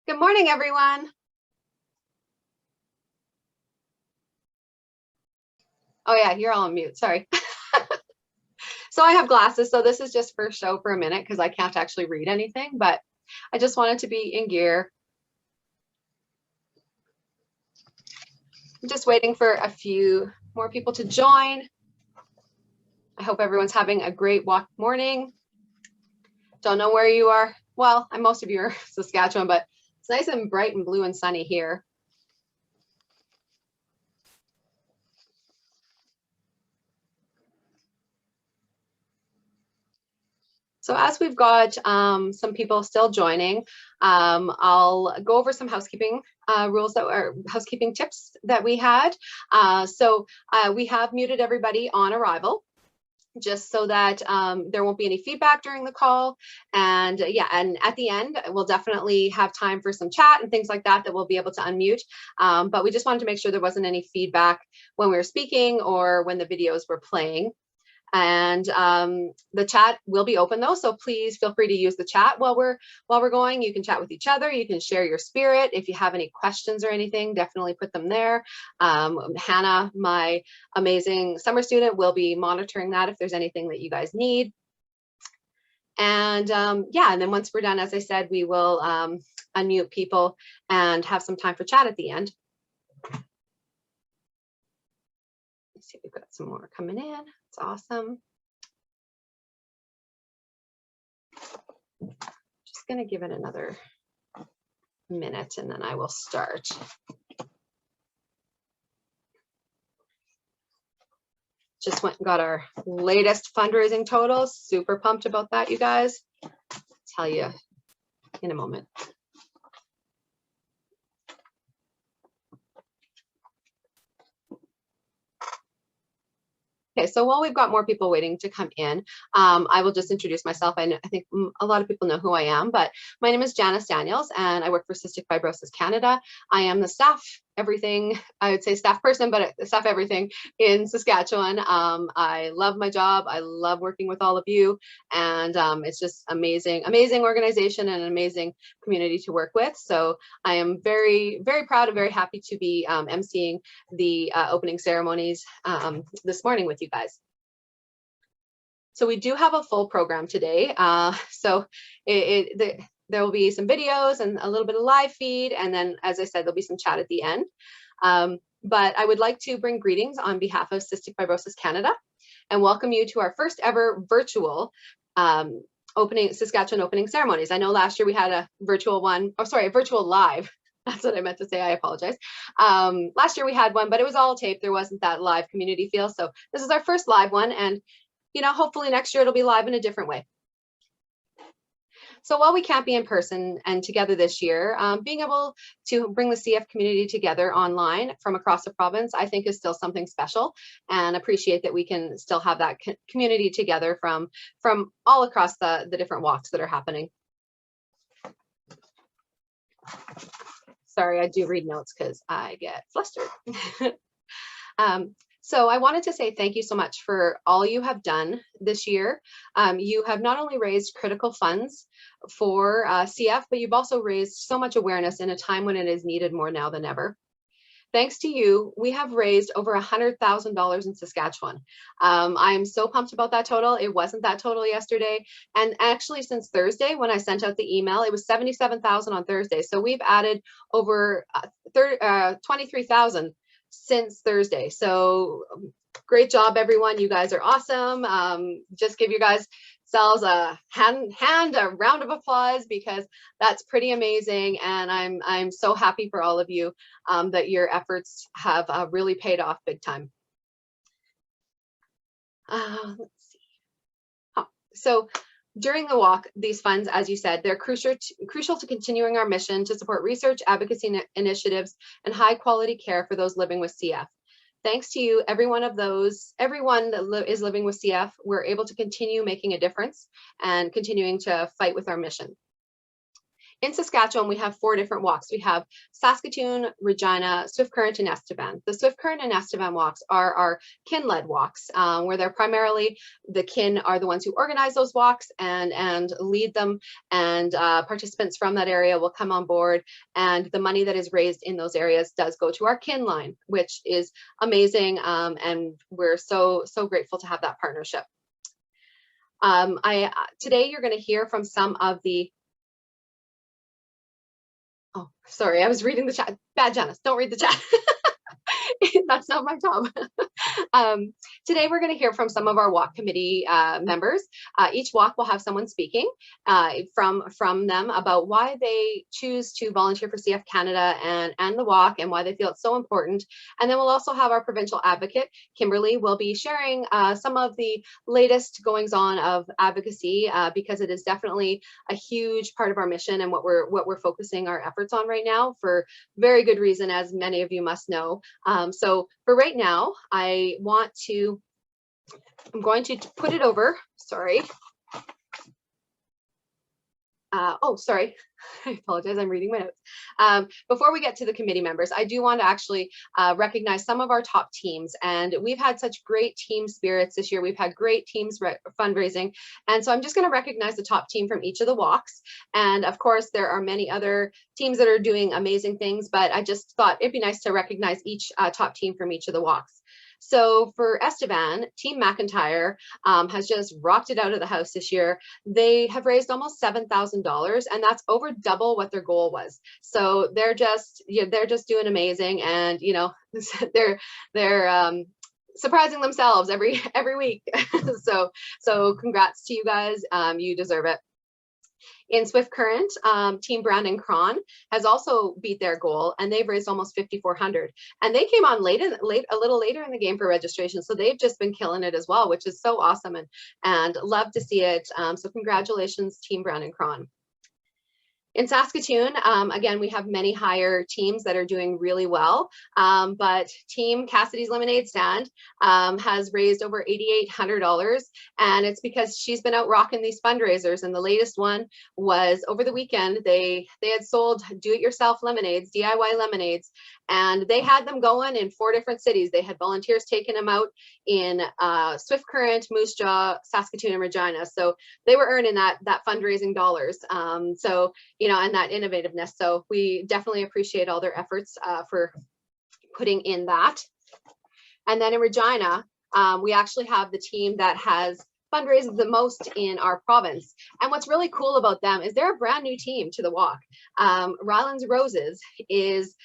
Good morning, everyone. Oh yeah, you're all on mute, sorry. So I have glasses, so this is just for show for a minute because I can't actually read anything, but I just wanted to be in gear. I'm just waiting for a few more people to join. I hope everyone's having a great walk morning. Don't know where you are. Well, most of you are Saskatchewan, but it's nice and bright and blue and sunny here. So as we've got some people still joining, I'll go over some housekeeping rules that are housekeeping tips that we had. We have muted everybody on arrival, just so that there won't be any feedback during the call. And yeah, and at the end, we'll definitely have time for some chat and things like that we'll be able to unmute. But we just wanted to make sure there wasn't any feedback when we were speaking or when the videos were playing. And the chat will be open though, so please feel free to use the chat while we're going. You can chat with each other, you can share your spirit. If you have any questions or anything, definitely put them there. Hannah, my amazing summer student, will be monitoring that if there's anything that you guys need. And yeah, and then once we're done, as I said, we will unmute people and have some time for chat at the end. Let's see if we've got some more coming in. It's awesome. Just going to give it another minute and then I will start. Just went and got our latest fundraising totals. Super pumped about that, you guys. I'll tell you in a moment. Okay, so while we've got more people waiting to come in, I will just introduce myself. I think a lot of people know who I am, but my name is Janice Daniels and I work for Cystic Fibrosis Canada. I am the staff everything, I would say staff person, but staff everything in Saskatchewan. I love my job. I love working with all of you. And it's just amazing organization and an amazing community to work with. So I am very, very proud and very happy to be emceeing the opening ceremonies this morning with you guys. So we do have a full program today. There will be some videos and a little bit of live feed. And then, as I said, there'll be some chat at the end. But I would like to bring greetings on behalf of Cystic Fibrosis Canada and welcome you to our first ever virtual Saskatchewan opening ceremonies. I know last year we had a virtual one, oh, sorry, a virtual live. That's what I meant to say. I apologize. Last year we had one, but it was all taped. There wasn't that live community feel. So this is our first live one. And, you know, hopefully next year it'll be live in a different way. So while we can't be in person and together this year, being able to bring the CF community together online from across the province, I think is still something special, and appreciate that we can still have that community together from all across the different walks that are happening. Sorry, I do read notes because I get flustered. So I wanted to say thank you so much for all you have done this year. You have not only raised critical funds for CF, but you've also raised so much awareness in a time when it is needed more now than ever. Thanks to you, we have raised over $100,000 in Saskatchewan. I'm so pumped about that total. It wasn't that total yesterday. And actually since Thursday, when I sent out the email, it was 77,000 on Thursday. So we've added over 23,000 since Thursday. So great job, everyone. You guys are awesome. Just give you guys selves a a round of applause, because that's pretty amazing. And I'm so happy for all of you that your efforts have really paid off big time. Let's see. Oh, so during the walk, these funds, as you said, they're crucial to continuing our mission to support research, advocacy initiatives, and high quality care for those living with CF. Thanks to you, everyone that is living with CF, we're able to continue making a difference and continuing to fight with our mission. in Saskatchewan, we have 4 different walks. We have Saskatoon, Regina, Swift Current, and Estevan. The Swift Current and Estevan walks are our kin-led walks, where they're primarily, the kin are the ones who organize those walks and lead them, and participants from that area will come on board, and the money that is raised in those areas does go to our kin line, which is amazing, and we're so grateful to have that partnership. Today you're going to hear from some of the, oh, sorry, I was reading the chat. Bad Janice, don't read the chat. That's not my job. Today we're going to hear from some of our walk committee members. Each walk will have someone speaking from them about why they choose to volunteer for CF Canada and the walk, and why they feel it's so important. And then we'll also have our provincial advocate, Kimberly, will be sharing some of the latest goings on of advocacy, because it is definitely a huge part of our mission and what we're focusing our efforts on right now, for very good reason, as many of you must know. So for right now, I'm going to put it over, sorry. Oh, sorry, I apologize, I'm reading my notes. Before we get to the committee members, I do want to actually recognize some of our top teams, and we've had such great team spirits this year. We've had great teams fundraising, and so I'm just going to recognize the top team from each of the walks. And of course, there are many other teams that are doing amazing things, but I just thought it'd be nice to recognize each top team from each of the walks. So for Estevan, Team McIntyre has just rocked it out of the house this year. They have raised almost $7,000, and that's over double what their goal was. So they're just doing amazing, and they're surprising themselves every week. so congrats to you guys. You deserve it. In Swift Current, Team Brandon Cron has also beat their goal, and they've raised almost $5,400. And they came on a little later in the game for registration, so they've just been killing it as well, which is so awesome, and love to see it. So congratulations, Team Brandon Cron. In Saskatoon, again, we have many higher teams that are doing really well, but Team Cassidy's Lemonade Stand has raised over $8,800, and it's because she's been out rocking these fundraisers. And the latest one was over the weekend. They had sold do-it-yourself lemonades, DIY lemonades, and they had them going in 4 different cities. They had volunteers taking them out in Swift Current, Moose Jaw, Saskatoon, and Regina. So they were earning that fundraising dollars. And that innovativeness. So we definitely appreciate all their efforts for putting in that. And then in Regina, we actually have the team that has fundraised the most in our province. And what's really cool about them is they're a brand new team to the walk. Ryland's Roses is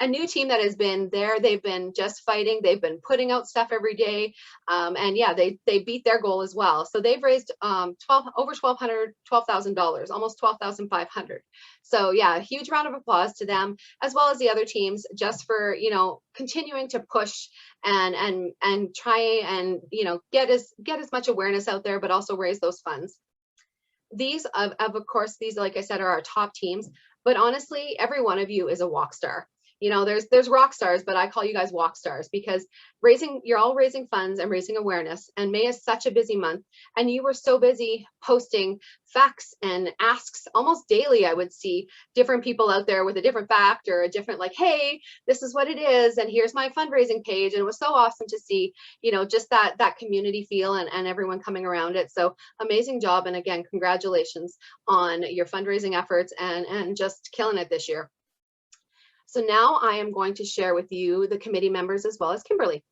a new team that has been there. They've been just fighting. They've been putting out stuff every day. And yeah, they beat their goal as well. So they've raised over $12,000, almost $12,500. So yeah, a huge round of applause to them, as well as the other teams, just for, continuing to push and try and, get as much awareness out there, but also raise those funds. These of course, these, like I said, are our top teams, but honestly, every one of you is a walk star. There's rock stars, but I call you guys walk stars, because you're all raising funds and raising awareness. And May is such a busy month, and you were so busy posting facts and asks almost daily. I would see different people out there with a different fact or a different, like, hey, this is what it is, and here's my fundraising page. And it was so awesome to see, just that community feel and everyone coming around it. So amazing job. And again, congratulations on your fundraising efforts and just killing it this year. So now I am going to share with you the committee members as well as Kimberly.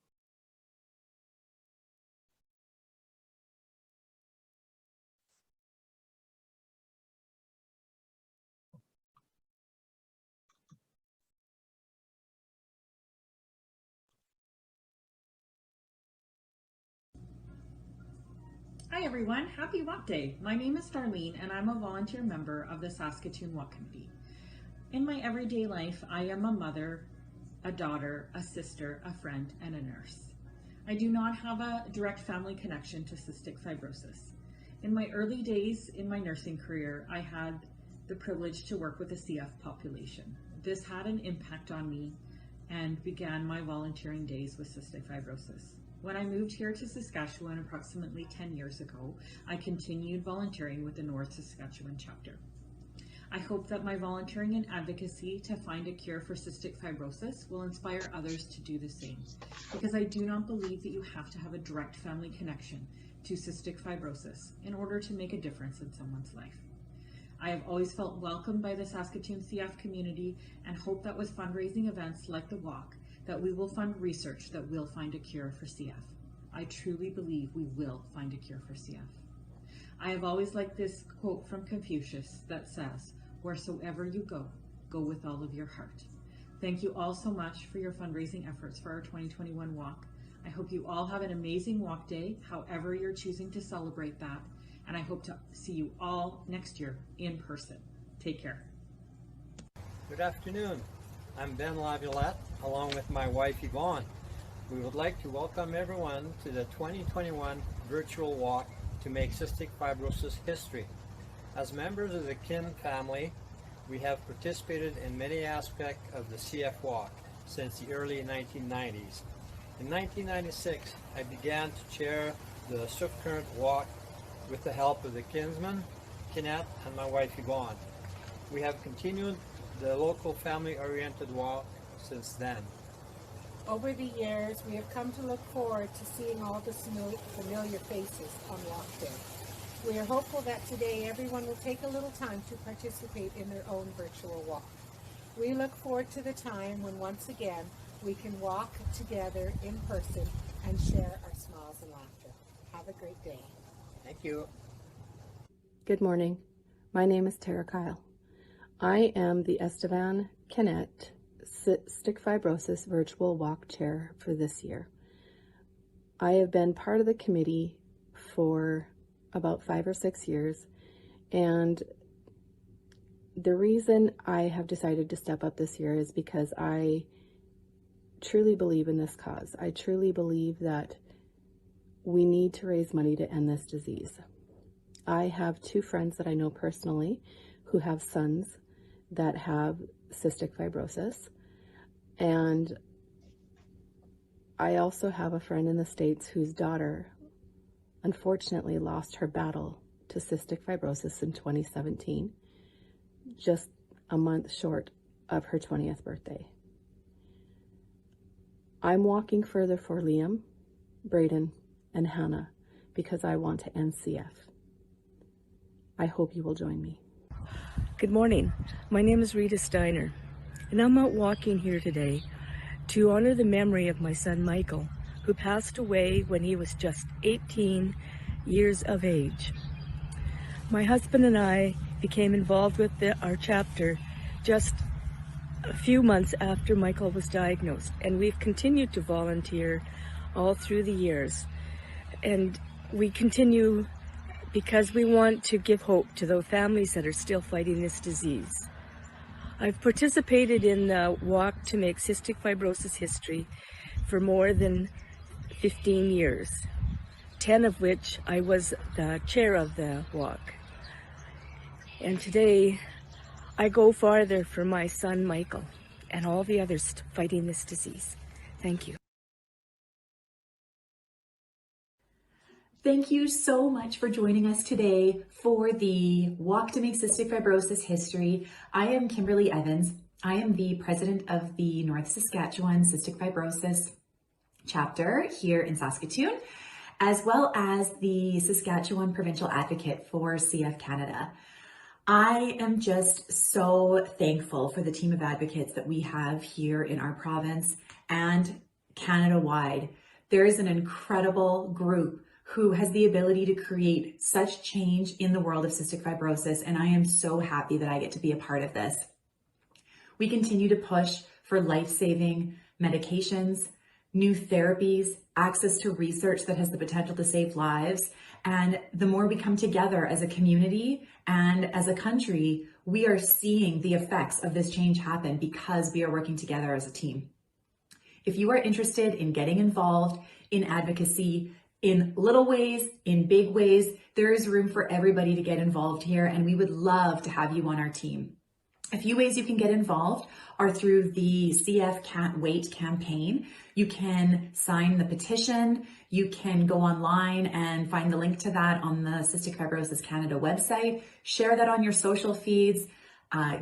Hi everyone, happy Walk Day. My name is Darlene and I'm a volunteer member of the Saskatoon Walk Committee. In my everyday life, I am a mother, a daughter, a sister, a friend, and a nurse. I do not have a direct family connection to cystic fibrosis. In my early days in my nursing career, I had the privilege to work with the CF population. This had an impact on me and began my volunteering days with cystic fibrosis. When I moved here to Saskatchewan approximately 10 years ago, I continued volunteering with the North Saskatchewan chapter. I hope that my volunteering and advocacy to find a cure for cystic fibrosis will inspire others to do the same, because I do not believe that you have to have a direct family connection to cystic fibrosis in order to make a difference in someone's life. I have always felt welcomed by the Saskatoon CF community and hope that with fundraising events like the walk, that we will fund research that will find a cure for CF. I truly believe we will find a cure for CF. I have always liked this quote from Confucius that says, "Wheresoever you go, go with all of your heart." Thank you all so much for your fundraising efforts for our 2021 walk. I hope you all have an amazing walk day, however you're choosing to celebrate that, and I hope to see you all next year in person. Take care. Good afternoon. I'm Ben Laviolette, along with my wife Yvonne. We would like to welcome everyone to the 2021 virtual walk to make cystic fibrosis history. As members of the Kin family, we have participated in many aspects of the CF walk since the early 1990s. In 1996, I began to chair the Swift Current walk with the help of the kinsman, Kinette, and my wife Yvonne. We have continued the local family-oriented walk since then. Over the years, we have come to look forward to seeing all the familiar faces on Walk Day. We are hopeful that today everyone will take a little time to participate in their own virtual walk. We look forward to the time when once again we can walk together in person and share our smiles and laughter. Have a great day. Thank you. Good morning. My name is Tara Kyle. I am the Estevan Kinette Cystic Fibrosis Virtual Walk Chair for this year. I have been part of the committee for about 5 or 6 years, and the reason I have decided to step up this year is because I truly believe in this cause. I truly believe that we need to raise money to end this disease. I have 2 friends that I know personally who have sons that have cystic fibrosis, and I also have a friend in the States whose daughter unfortunately lost her battle to cystic fibrosis in 2017, just a month short of her 20th birthday. I'm walking further for Liam, Braden, and Hannah because I want to end CF. I hope you will join me. Good morning. My name is Rita Steiner, and I'm out walking here today to honor the memory of my son Michael, who passed away when he was just 18 years of age. My husband and I became involved with our chapter just a few months after Michael was diagnosed, and we've continued to volunteer all through the years. And we continue because we want to give hope to those families that are still fighting this disease. I've participated in the walk to make cystic fibrosis history for more than 15 years, 10 of which I was the chair of the walk. And today I go farther for my son Michael and all the others fighting this disease. Thank you. Thank you so much for joining us today for the Walk to Make Cystic Fibrosis History. I am Kimberly Evans. I am the president of the North Saskatchewan Cystic Fibrosis chapter here in Saskatoon, as well as the Saskatchewan Provincial Advocate for CF Canada. I am just so thankful for the team of advocates that we have here in our province and Canada-wide. There is an incredible group who has the ability to create such change in the world of cystic fibrosis, and I am so happy that I get to be a part of this. We continue to push for life-saving medications, new therapies, access to research that has the potential to save lives, and the more we come together as a community and as a country, we are seeing the effects of this change happen because we are working together as a team. If you are interested in getting involved in advocacy, in little ways, in big ways, there is room for everybody to get involved here, and we would love to have you on our team. A few ways you can get involved are through the CF Can't Wait campaign. You can sign the petition. You can go online and find the link to that on the Cystic Fibrosis Canada website. Share that on your social feeds.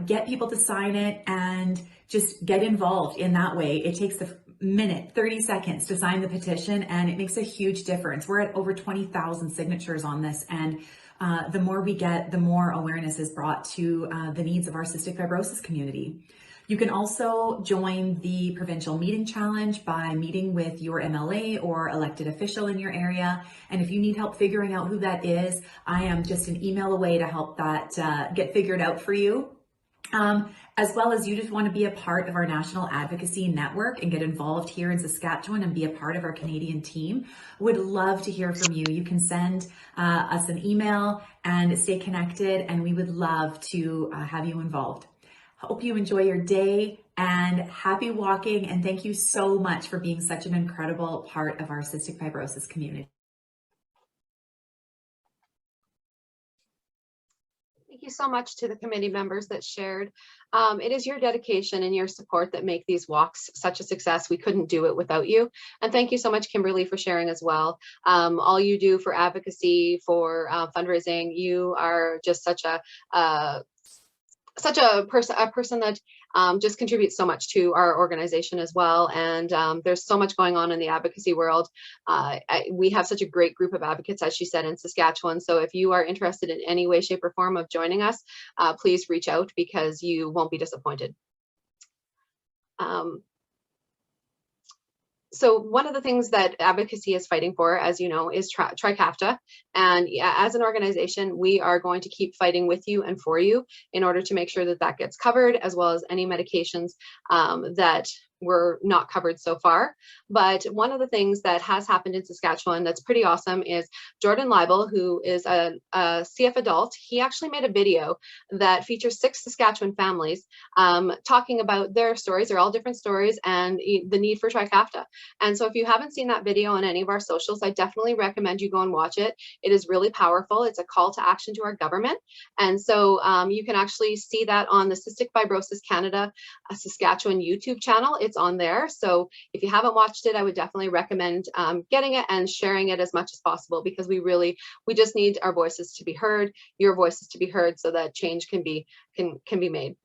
get people to sign it and just get involved in that way. It takes a minute, 30 seconds to sign the petition, and it makes a huge difference. We're at over 20,000 signatures on this, and the more we get, the more awareness is brought to the needs of our cystic fibrosis community. You can also join the provincial meeting challenge by meeting with your MLA or elected official in your area. And if you need help figuring out who that is, I am just an email away to help that get figured out for you. As well as you just want to be a part of our national advocacy network and get involved here in Saskatchewan and be a part of our Canadian team, would love to hear from you. You can send us an email and stay connected, and we would love to have you involved. Hope you enjoy your day and happy walking, and thank you so much for being such an incredible part of our cystic fibrosis community. Thank you so much to the committee members that shared. It is your dedication and your support that make these walks such a success. We couldn't do it without you. And thank you so much, Kimberly, for sharing as well. All you do for advocacy, for fundraising, you are just such a person that just contributes so much to our organization as well. And there's so much going on in the advocacy world. We have such a great group of advocates, as she said, in Saskatchewan. So if you are interested in any way, shape, or form of joining us, please reach out, because you won't be disappointed. So one of the things that advocacy is fighting for, as you know, is Trikafta. And as an organization, we are going to keep fighting with you and for you in order to make sure that that gets covered, as well as any medications that were not covered so far. But one of the things that has happened in Saskatchewan that's pretty awesome is Jordan Leibel, who is a CF adult, he actually made a video that features 6 Saskatchewan families talking about their stories. They're all different stories, and the need for Trikafta. And so if you haven't seen that video on any of our socials, I definitely recommend you go and watch it. It is really powerful. It's a call to action to our government. And so you can actually see that on the Cystic Fibrosis Canada Saskatchewan YouTube channel. It's on there. So if you haven't watched it, I would definitely recommend getting it and sharing it as much as possible, because we just need our voices to be heard, your voices to be heard, so that change can be made.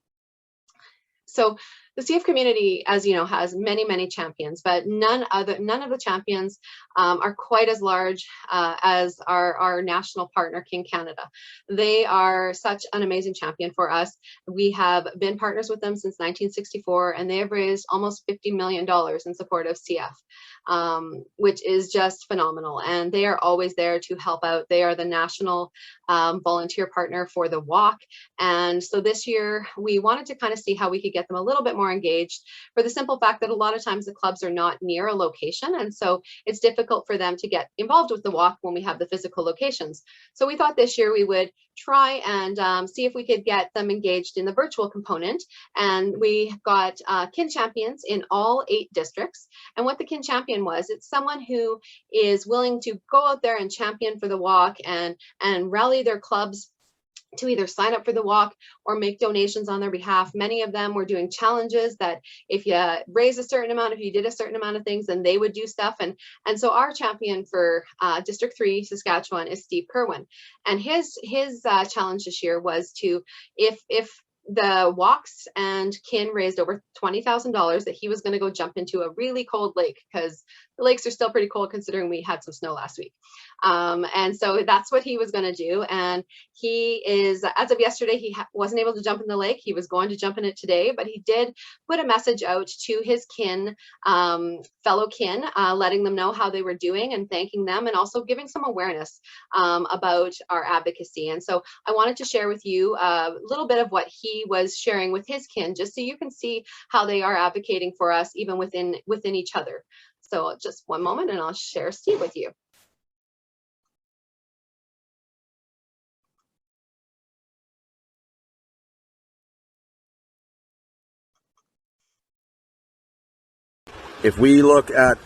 So the CF community, as you know, has many champions, but none of the champions are quite as large as our national partner, Kin Canada. They are such an amazing champion for us. We have been partners with them since 1964, and they have raised almost $50 million in support of CF, which is just phenomenal. And they are always there to help out. They are the national volunteer partner for the walk. And so this year we wanted to kind of see how we could get them a little bit more engaged, for the simple fact that a lot of times the clubs are not near a location, and so it's difficult for them to get involved with the walk when we have the physical locations. So we thought this year we would try and see if we could get them engaged in the virtual component. And we got Kin champions in all 8 districts. And what the Kin champion was, it's someone who is willing to go out there and champion for the walk and rally their clubs to either sign up for the walk or make donations on their behalf. Many of them were doing challenges that if you raise a certain amount, if you did a certain amount of things, then they would do stuff. And so our champion for District 3 Saskatchewan is Steve Kerwin. And his challenge this year was to, if the walks and Kin raised over $20,000, that he was going to go jump into a really cold lake, because the lakes are still pretty cold considering we had some snow last week. And so that's what he was going to do. And he is, as of yesterday, he wasn't able to jump in the lake. He was going to jump in it today, but he did put a message out to his Kin, fellow Kin, letting them know how they were doing and thanking them, and also giving some awareness about our advocacy. And so I wanted to share with you a little bit of what he was sharing with his Kin, just so you can see how they are advocating for us, even within each other. So just one moment and I'll share Steve with you. If we look at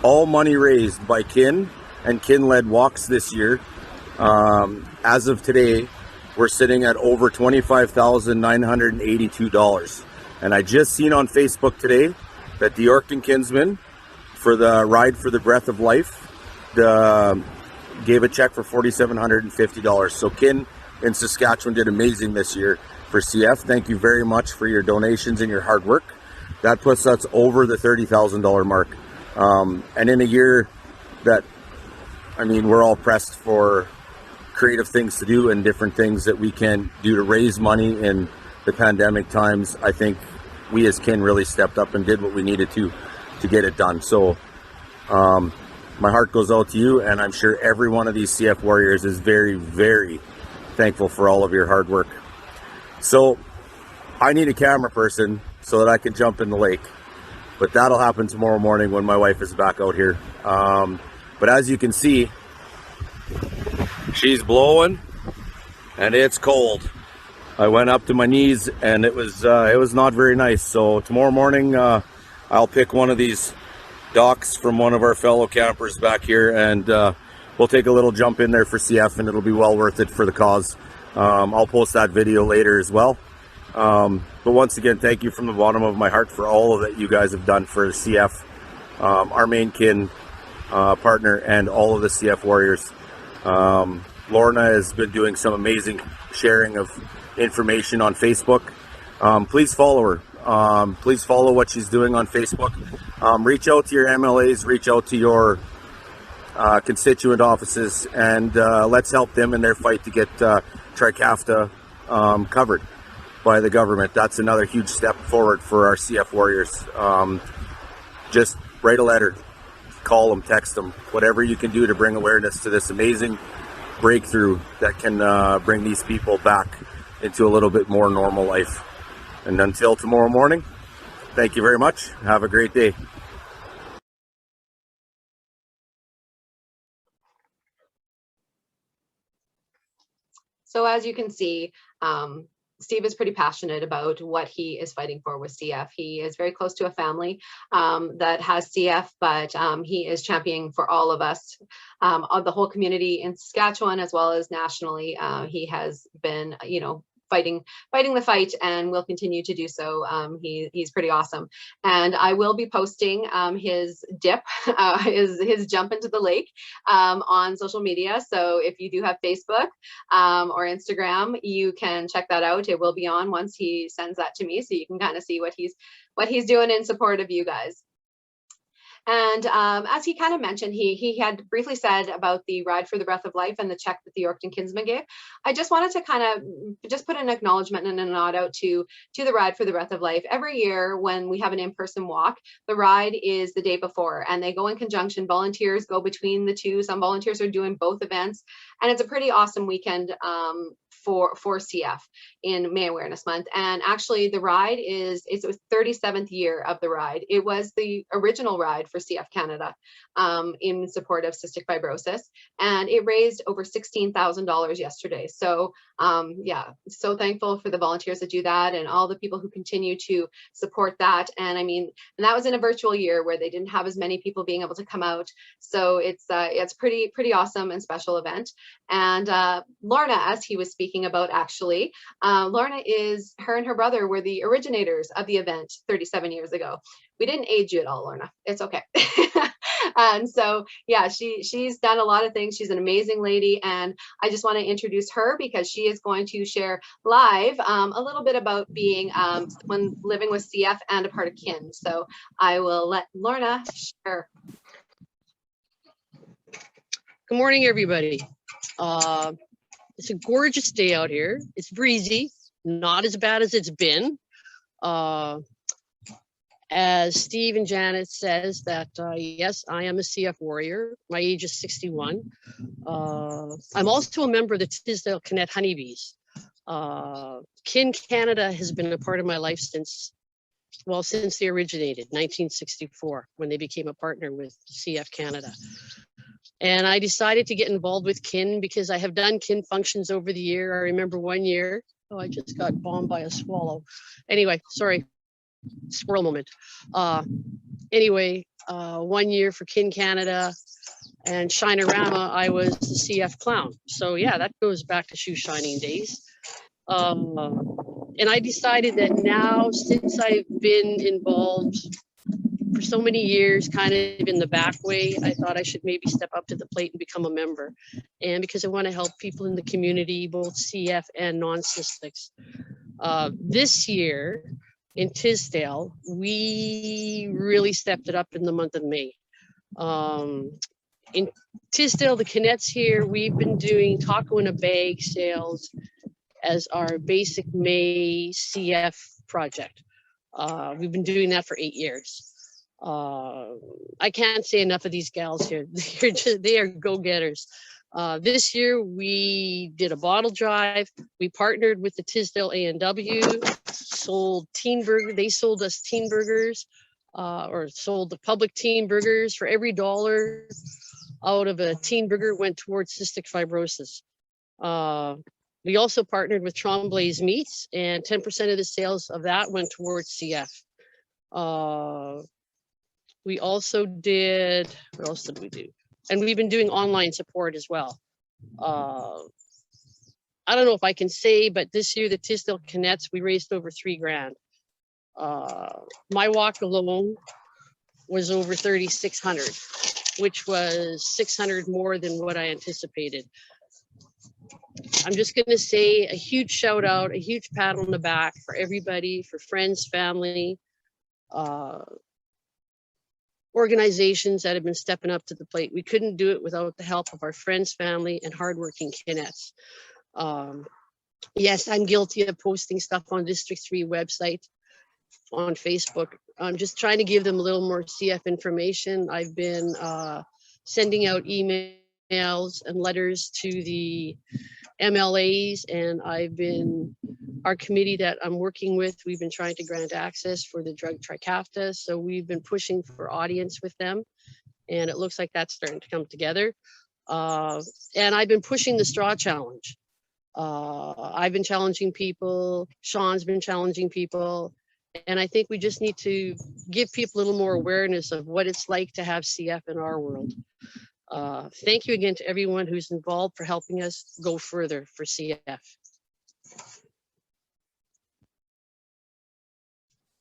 all money raised by Kin and Kin-led walks this year, as of today, we're sitting at over $25,982. And I just seen on Facebook today that the Yorkton Kinsmen, for the Ride for the Breath of Life, gave a check for $4,750. So Kin in Saskatchewan did amazing this year. for CF. Thank you very much for your donations and your hard work. That puts us over the $30,000 mark. And in a year that, I mean, we're all pressed for creative things to do and different things that we can do to raise money in the pandemic times. I think we as kin really stepped up and did what we needed to get it done. So my heart goes out to you, and I'm sure every one of these CF warriors is very, very thankful for all of your hard work. So I need a camera person so that I can jump in the lake, but that'll happen tomorrow morning when my wife is back out here. But as you can see, she's blowing and it's cold. I went up to my knees and it was not very nice. So tomorrow morning I'll pick one of these docks from one of our fellow campers back here, and we'll take a little jump in there for CF, and it'll be well worth it for the cause. I'll post that video later as well. But once again, thank you from the bottom of my heart for all of that you guys have done for CF, our main kin partner, and all of the CF warriors. Lorna has been doing some amazing sharing of information on Facebook. Please follow her. Please follow what she's doing on Facebook. Reach out to your MLAs, reach out to your constituent offices, and let's help them in their fight to get Trikafta covered by the government. That's another huge step forward for our CF warriors. Just write a letter, call them, text them, whatever you can do to bring awareness to this amazing breakthrough that can bring these people back into a little bit more normal life. And until tomorrow morning, thank you very much. Have a great day. So as you can see, Steve is pretty passionate about what he is fighting for with CF. He is very close to a family that has CF, but he is championing for all of us, of the whole community in Saskatchewan as well as nationally. He has been, fighting the fight, and will continue to do so. He's pretty awesome, and I will be posting his dip, his jump into the lake on social media. So if you do have Facebook or Instagram, you can check that out. It will be on once he sends that to me, so you can kind of see what he's doing in support of you guys. And as he kind of mentioned, he had briefly said about the Ride for the Breath of Life and the check that the Yorkton Kinsman gave. I just wanted to kind of just put an acknowledgement and a nod out to the Ride for the Breath of Life. Every year when we have an in-person walk, the ride is the day before, and they go in conjunction. Volunteers go between the two. Some volunteers are doing both events, and it's a pretty awesome weekend for CF in May Awareness Month. And actually the ride it's the 37th year of the ride. It was the original ride for CF Canada in support of cystic fibrosis, and it raised over $16,000 yesterday. So yeah, so thankful for the volunteers that do that and all the people who continue to support that. And I mean, and that was in a virtual year where they didn't have as many people being able to come out. So it's pretty awesome and special event. And Lorna, as he was speaking about, actually, Lorna her and her brother were the originators of the event 37 years ago. We didn't age you at all, Lorna. It's okay. And so, yeah, she's done a lot of things. She's an amazing lady, and I just want to introduce her because she is going to share live a little bit about being someone living with CF and a part of kin. So I will let Lorna share. Good morning, everybody. It's a gorgeous day out here. It's breezy, not as bad as it's been. As Steve and Janet says that, yes, I am a CF warrior. My age is 61. I'm also a member of the Tisdale Canet Honeybees. Kin Canada has been a part of my life since they originated, 1964, when they became a partner with CF Canada. And I decided to get involved with kin because I have done kin functions over the year. I remember one year, I just got bombed by a swallow. Anyway, sorry, squirrel moment. One year for Kin Canada and Shinerama, I was the CF clown. So yeah, that goes back to shoe shining days. And I decided that now, since I've been involved for so many years, kind of in the back way, I thought I should maybe step up to the plate and become a member. And because I want to help people in the community, both CF and non-cystics. This year in Tisdale, we really stepped it up in the month of May. In Tisdale, the Kinets here, we've been doing taco in a bag sales as our basic May CF project. We've been doing that for 8 years. I can't say enough of these gals here. They are go-getters. This year we did a bottle drive. We partnered with the Tisdale A&W, sold teen burger. They sold us teen burgers, or sold the public teen burgers. For every $1 out of a teen burger went towards cystic fibrosis. We also partnered with Tremblay's Meats, and 10% of the sales of that went towards CF. We also did, what else did we do? And we've been doing online support as well. I don't know if I can say, but this year the Tisdale Kinets, we raised over $3,000. My walk alone was over 3,600, which was 600 more than what I anticipated. I'm just going to say a huge shout out, a huge pat on the back for everybody, for friends, family, organizations that have been stepping up to the plate. We couldn't do it without the help of our friends, family, and hardworking Kinets. Yes, I'm guilty of posting stuff on District 3 website, on Facebook. I'm just trying to give them a little more CF information. I've been sending out emails and letters to the MLAs, and our committee that I'm working with, we've been trying to grant access for the drug Trikafta. So we've been pushing for audience with them, and it looks like that's starting to come together. And I've been pushing the straw challenge. I've been challenging people, Sean's been challenging people, and I think we just need to give people a little more awareness of what it's like to have CF in our world. Thank you again to everyone who's involved for helping us go further for CF.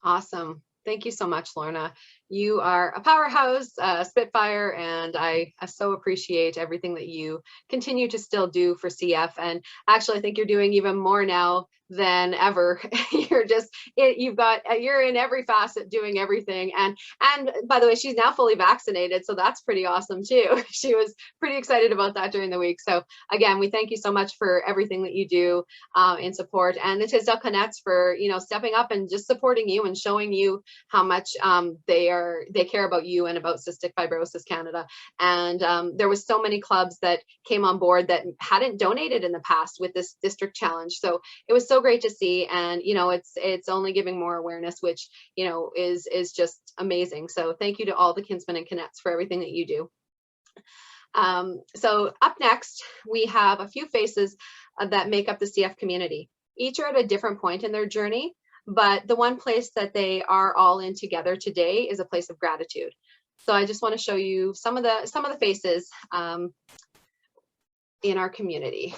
Awesome. Thank you so much, Lorna. You are a powerhouse, Spitfire, and I so appreciate everything that you continue to still do for CF. And actually, I think you're doing even more now than ever. You're in every facet doing everything. And by the way, she's now fully vaccinated, so that's pretty awesome too. She was pretty excited about that during the week. So again, we thank you so much for everything that you do in support, and the Tisdale Kinets for stepping up and just supporting you and showing you how much they care about you and about Cystic Fibrosis Canada. And there was so many clubs that came on board that hadn't donated in the past with this district challenge. So it was so great to see, and it's only giving more awareness, which is just amazing. So thank you to all the Kinsmen and Kinets for everything that you do. So up next, we have a few faces that make up the CF community. Each are at a different point in their journey, but the one place that they are all in together today is a place of gratitude. So I just want to show you some of the faces in our community.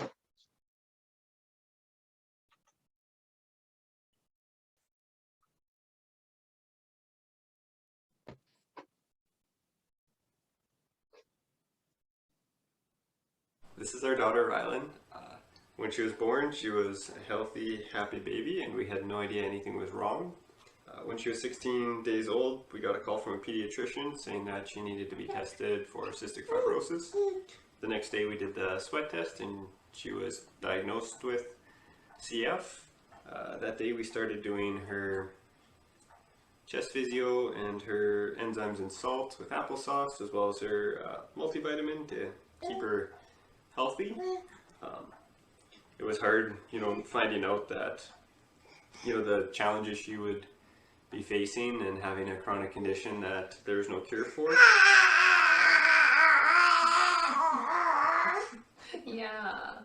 This is our daughter, Rylan. When she was born, she was a healthy, happy baby, and we had no idea anything was wrong. When she was 16 days old, we got a call from a pediatrician saying that she needed to be tested for cystic fibrosis. The next day we did the sweat test, and she was diagnosed with CF. That day we started doing her chest physio and her enzymes and salt with applesauce, as well as her multivitamin to keep her healthy. It was hard, finding out that, the challenges she would be facing and having a chronic condition that there was no cure for. Yeah,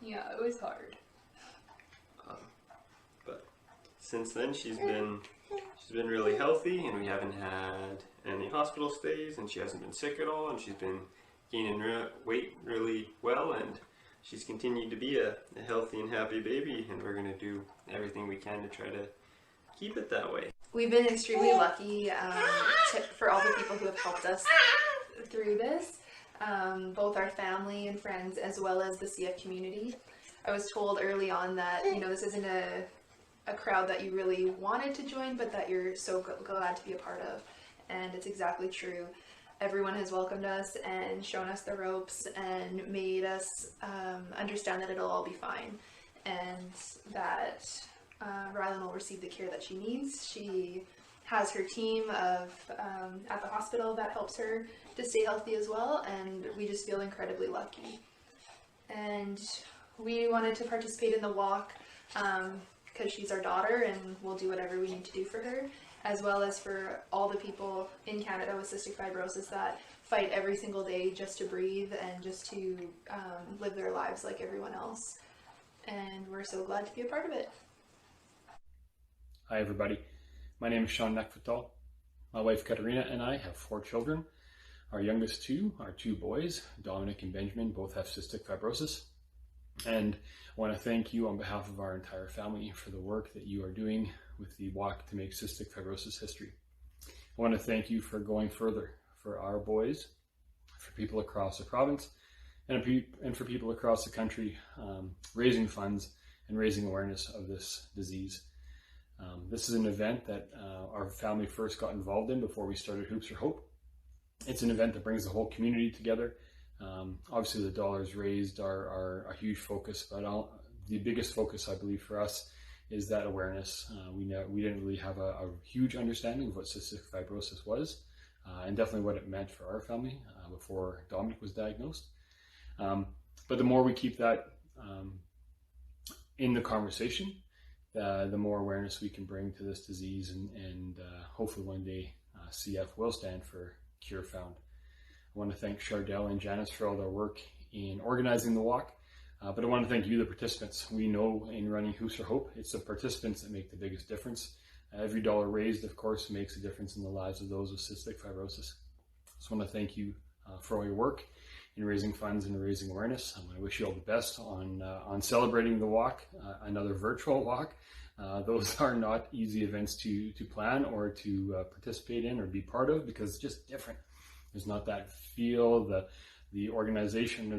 it was hard. But since then, she's been really healthy, and we haven't had any hospital stays, and she hasn't been sick at all, and she's been gaining weight really well, and she's continued to be a healthy and happy baby, and we're going to do everything we can to try to keep it that way. We've been extremely lucky for all the people who have helped us through this, both our family and friends as well as the CF community. I was told early on that this isn't a crowd that you really wanted to join, but that you're so glad to be a part of. And it's exactly true. Everyone has welcomed us and shown us the ropes and made us understand that it'll all be fine, and that Rylan will receive the care that she needs. She has her team of at the hospital that helps her to stay healthy as well, and we just feel incredibly lucky. And we wanted to participate in the walk because she's our daughter, and we'll do whatever we need to do for her, as well as for all the people in Canada with cystic fibrosis that fight every single day just to breathe and just to live their lives like everyone else. And we're so glad to be a part of it. Hi everybody, my name is Sean Neckfootall. My wife Katarina and I have 4 children. Our youngest 2 are 2 boys, Dominic and Benjamin, both have cystic fibrosis. And I want to thank you on behalf of our entire family for the work that you are doing with the Walk to Make Cystic Fibrosis History. I want to thank you for going further for our boys, for people across the province, and for people across the country, raising funds and raising awareness of this disease. This is an event that our family first got involved in before we started Hoops for Hope. It's an event that brings the whole community together. Obviously the dollars raised are a huge focus, but the biggest focus I believe for us is that awareness. We didn't really have a huge understanding of what cystic fibrosis was, and definitely what it meant for our family before Dominic was diagnosed. But the more we keep that in the conversation, the more awareness we can bring to this disease, and hopefully one day CF will stand for Cure Found. I want to thank Chardell and Janice for all their work in organizing the walk, but I want to thank you, the participants. We know in running Hoops for Hope, it's the participants that make the biggest difference. Every dollar raised, of course, makes a difference in the lives of those with cystic fibrosis. I just want to thank you for all your work in raising funds and raising awareness. I wish you all the best on celebrating the walk, another virtual walk. Those are not easy events to plan or to participate in or be part of, because it's just different. There's not that feel, the organization,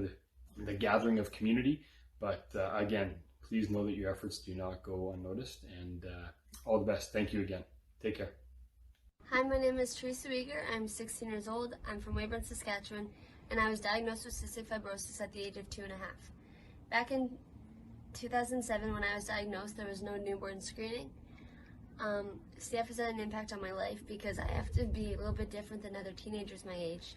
or the gathering of community. But again, please know that your efforts do not go unnoticed, and all the best. Thank you again. Take care. Hi, my name is Teresa Rieger. I'm 16 years old. I'm from Weyburn, Saskatchewan, and I was diagnosed with cystic fibrosis at the age of 2.5. Back in 2007, when I was diagnosed, there was no newborn screening. CF has had an impact on my life because I have to be a little bit different than other teenagers my age.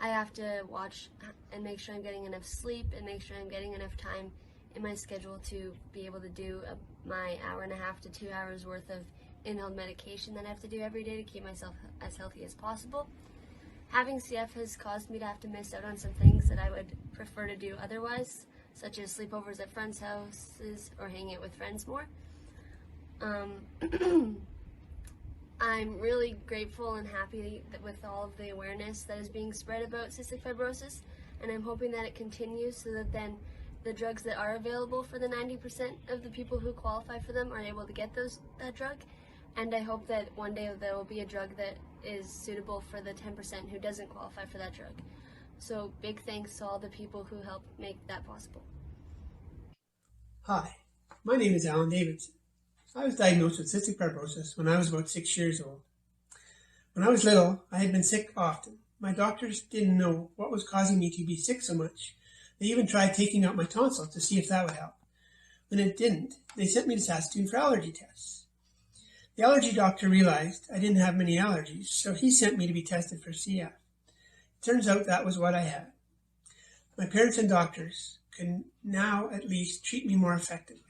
I have to watch and make sure I'm getting enough sleep and make sure I'm getting enough time in my schedule to be able to do my 1.5 to 2 hours worth of inhaled medication that I have to do every day to keep myself as healthy as possible. Having CF has caused me to have to miss out on some things that I would prefer to do otherwise, such as sleepovers at friends' houses or hanging out with friends more. I'm really grateful and happy with all of the awareness that is being spread about cystic fibrosis, and I'm hoping that it continues so that then the drugs that are available for the 90% of the people who qualify for them are able to get that drug. And I hope that one day there will be a drug that is suitable for the 10% who doesn't qualify for that drug. So big thanks to all the people who helped make that possible. Hi, my name is Alan Davidson. I was diagnosed with cystic fibrosis when I was about 6 years old. When I was little, I had been sick often. My doctors didn't know what was causing me to be sick so much. They even tried taking out my tonsils to see if that would help. When it didn't, they sent me to Saskatoon for allergy tests. The allergy doctor realized I didn't have many allergies, so he sent me to be tested for CF. It turns out that was what I had. My parents and doctors can now at least treat me more effectively.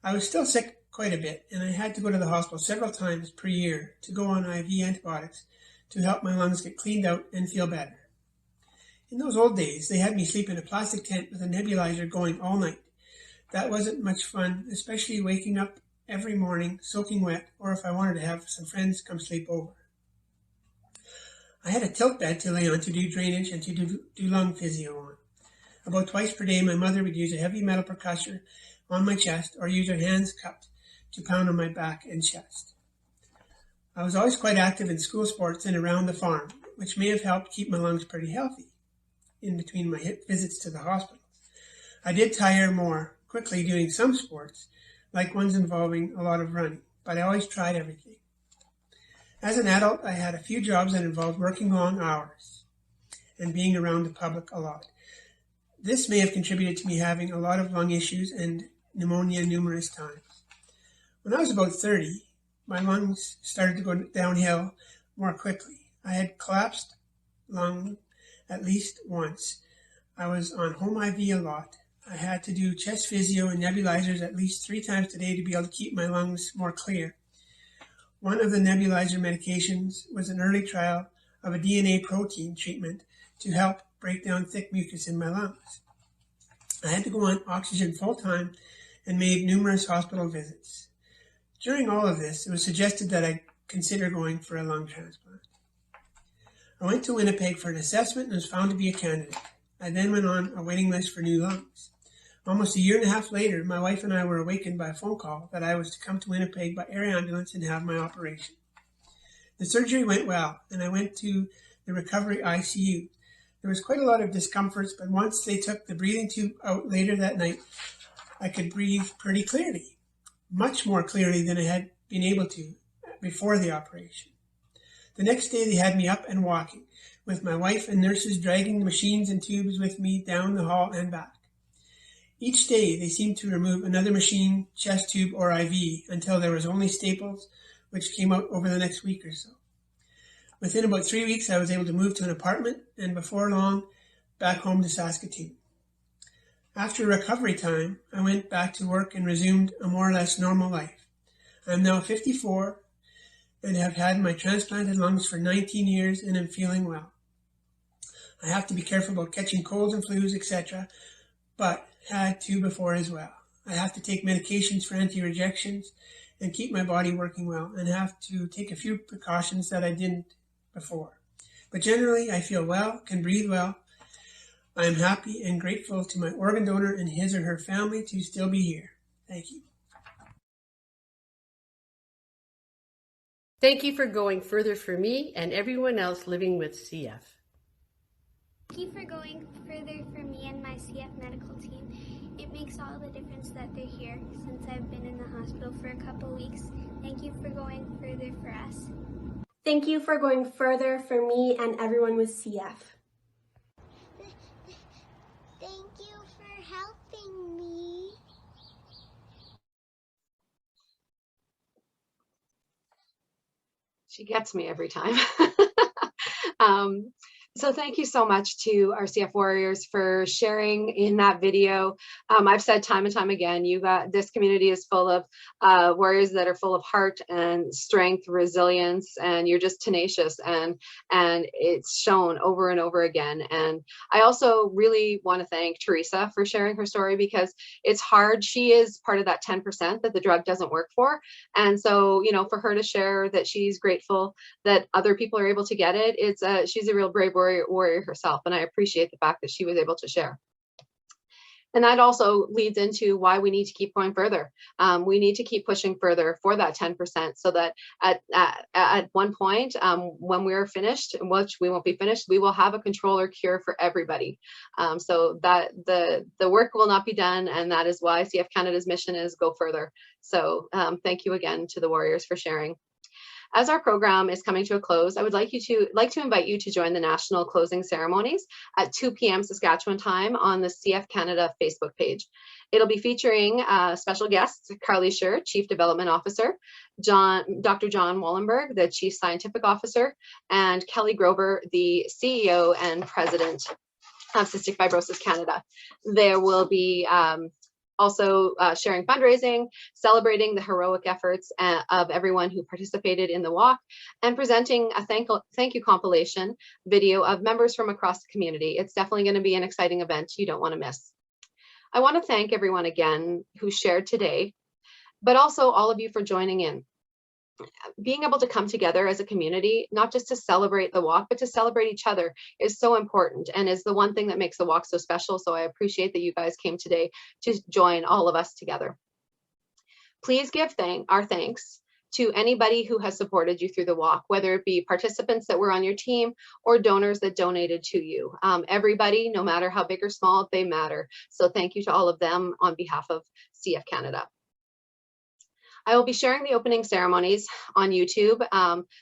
I was still sick quite a bit, and I had to go to the hospital several times per year to go on IV antibiotics to help my lungs get cleaned out and feel better. In those old days, they had me sleep in a plastic tent with a nebulizer going all night. That wasn't much fun, especially waking up every morning soaking wet, or if I wanted to have some friends come sleep over. I had a tilt bed to lay on to do drainage and to do lung physio on. About twice per day, my mother would use a heavy metal percussor on my chest or use her hands cupped to pound on my back and chest. I was always quite active in school sports and around the farm, which may have helped keep my lungs pretty healthy in between my visits to the hospital. I did tire more quickly doing some sports, like ones involving a lot of running, but I always tried everything. As an adult, I had a few jobs that involved working long hours and being around the public a lot. This may have contributed to me having a lot of lung issues and pneumonia numerous times. When I was about 30, my lungs started to go downhill more quickly. I had collapsed lung at least once. I was on home IV a lot. I had to do chest physio and nebulizers at least 3 times a day to be able to keep my lungs more clear. One of the nebulizer medications was an early trial of a DNA protein treatment to help break down thick mucus in my lungs. I had to go on oxygen full time and made numerous hospital visits. During all of this, it was suggested that I consider going for a lung transplant. I went to Winnipeg for an assessment and was found to be a candidate. I then went on a waiting list for new lungs. Almost a year and a half later, my wife and I were awakened by a phone call that I was to come to Winnipeg by air ambulance and have my operation. The surgery went well, and I went to the recovery ICU. There was quite a lot of discomforts, but once they took the breathing tube out later that night, I could breathe pretty clearly, much more clearly than I had been able to before the operation. The next day, they had me up and walking, with my wife and nurses dragging the machines and tubes with me down the hall and back. Each day, they seemed to remove another machine, chest tube, or IV until there was only staples, which came out over the next week or so. Within about 3 weeks, I was able to move to an apartment, and before long, back home to Saskatoon. After recovery time, I went back to work and resumed a more or less normal life. I am now 54 and have had my transplanted lungs for 19 years and am feeling well. I have to be careful about catching colds and flus, etc., but had to before as well. I have to take medications for anti-rejections and keep my body working well, and have to take a few precautions that I didn't before. But generally, I feel well, can breathe well. I am happy and grateful to my organ donor and his or her family to still be here. Thank you. Thank you for going further for me and everyone else living with CF. Thank you for going further for me and my CF medical team. It makes all the difference that they're here since I've been in the hospital for a couple weeks. Thank you for going further for us. Thank you for going further for me and everyone with CF. Thank you for helping me. She gets me every time. So thank you so much to our CF Warriors for sharing in that video. I've said time and time again, this community is full of warriors that are full of heart and strength, resilience, and you're just tenacious, and it's shown over and over again. And I also really want to thank Teresa for sharing her story, because it's hard. She is part of that 10% that the drug doesn't work for. And so, for her to share that she's grateful that other people are able to get it, she's a real brave warrior herself, and I appreciate the fact that she was able to share. And that also leads into why we need to keep going further. We need to keep pushing further for that 10%, so that at one point, when we're finished, which we won't be finished, we will have a control or cure for everybody. So that the work will not be done, and that is why CF Canada's mission is go further. So thank you again to the warriors for sharing. As our program is coming to a close, I would like to invite you to join the national closing ceremonies at 2 p.m. Saskatchewan time on the CF Canada Facebook page. It'll be featuring special guests, Carly Scher, Chief Development Officer, Dr. John Wallenberg, the Chief Scientific Officer, and Kelly Grover, the CEO and President of Cystic Fibrosis Canada. There will be also sharing fundraising, celebrating the heroic efforts of everyone who participated in the walk, and presenting a thank you compilation video of members from across the community. It's definitely going to be an exciting event you don't want to miss. I want to thank everyone again who shared today, but also all of you for joining in. Being able to come together as a community, not just to celebrate the walk, but to celebrate each other, is so important, and is the one thing that makes the walk so special. So I appreciate that you guys came today to join all of us together. Please give our thanks to anybody who has supported you through the walk, whether it be participants that were on your team or donors that donated to you. Everybody, no matter how big or small, they matter. So thank you to all of them on behalf of CF Canada. I will be sharing the opening ceremonies on YouTube,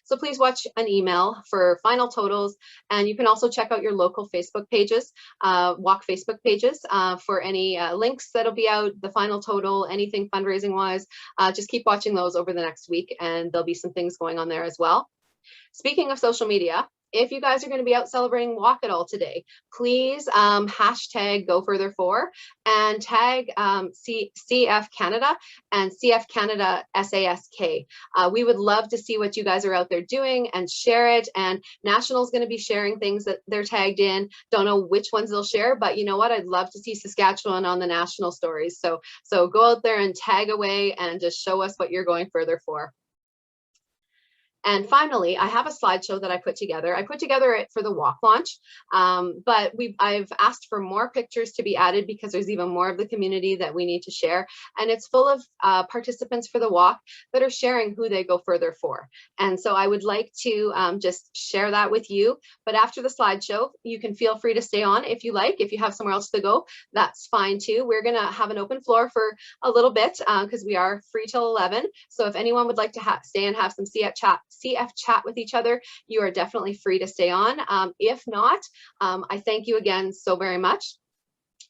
so please watch an email for final totals, and you can also check out your local Facebook pages, walk Facebook pages, for any links that'll be out, the final total, anything fundraising wise. Just keep watching those over the next week, and there'll be some things going on there as well. Speaking of social media, if you guys are going to be out celebrating Walk It All today, please hashtag Go Further For and tag CF Canada and CF Canada SASK. We would love to see what you guys are out there doing and share it. And National's going to be sharing things that they're tagged in. Don't know which ones they'll share, but you know what? I'd love to see Saskatchewan on the national stories. So go out there and tag away and just show us what you're going further for. And finally, I have a slideshow that I put together. I put together it for the walk launch, but I've asked for more pictures to be added because there's even more of the community that we need to share. And it's full of participants for the walk that are sharing who they go further for. And so I would like to just share that with you. But after the slideshow, you can feel free to stay on if you like. If you have somewhere else to go, that's fine too. We're going to have an open floor for a little bit because we are free till 11. So if anyone would like to stay and have some CF chat with each other, you are definitely free to stay on. If not, I thank you again so very much.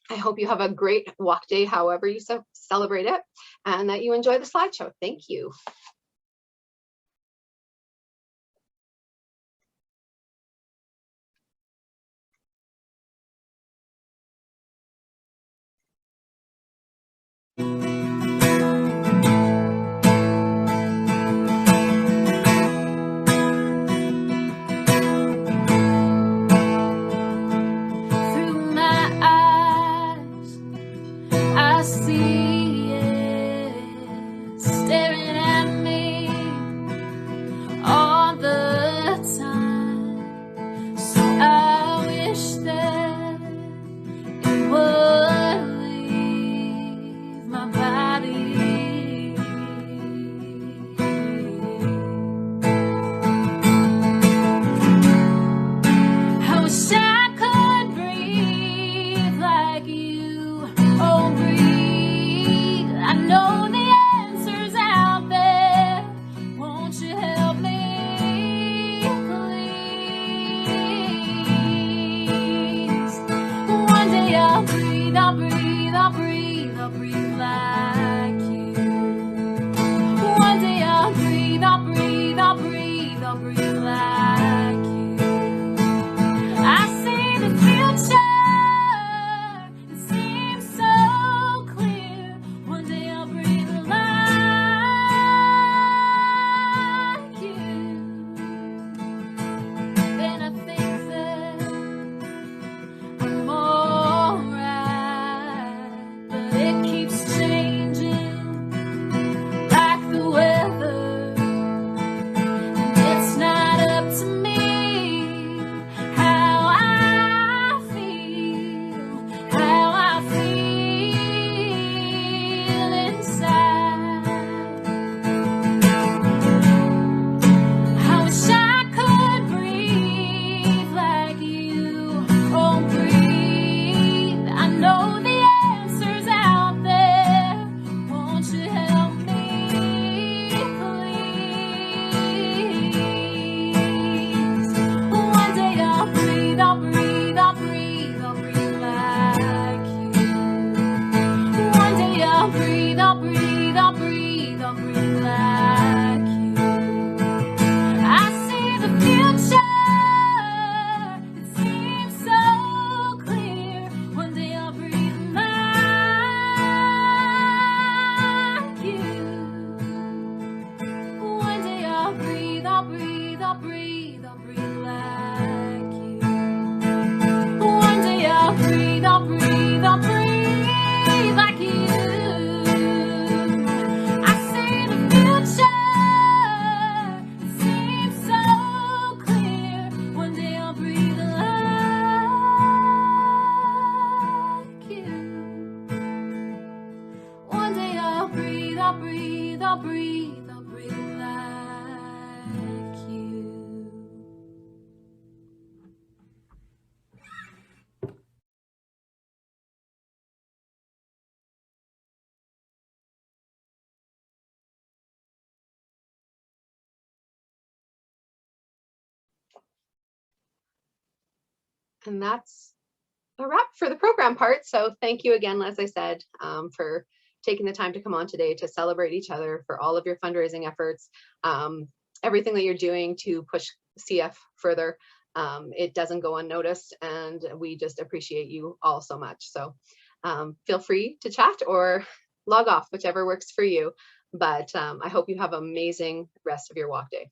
I hope you have a great walk day, however you celebrate it, and that you enjoy the slideshow. Thank you. I see it staring at me all the time. So I wish that it would leave my body. I wish I could breathe like you. Oh, breathe. I know the answer's out there. Won't you help me, please? One day I'll breathe, I'll breathe, I'll breathe, I'll breathe like you. One day I'll breathe, I'll breathe, I'll breathe, I'll breathe like you. I see the future. It seems so clear. One day I'll breathe like you. Then I think that I'm alright, but it keeps changing like the weather. And it's not up to And that's a wrap for the program part. So thank you again, as I said, for taking the time to come on today to celebrate each other, for all of your fundraising efforts, everything that you're doing to push CF further. It doesn't go unnoticed, and we just appreciate you all so much. So feel free to chat or log off, whichever works for you. But I hope you have an amazing rest of your walk day.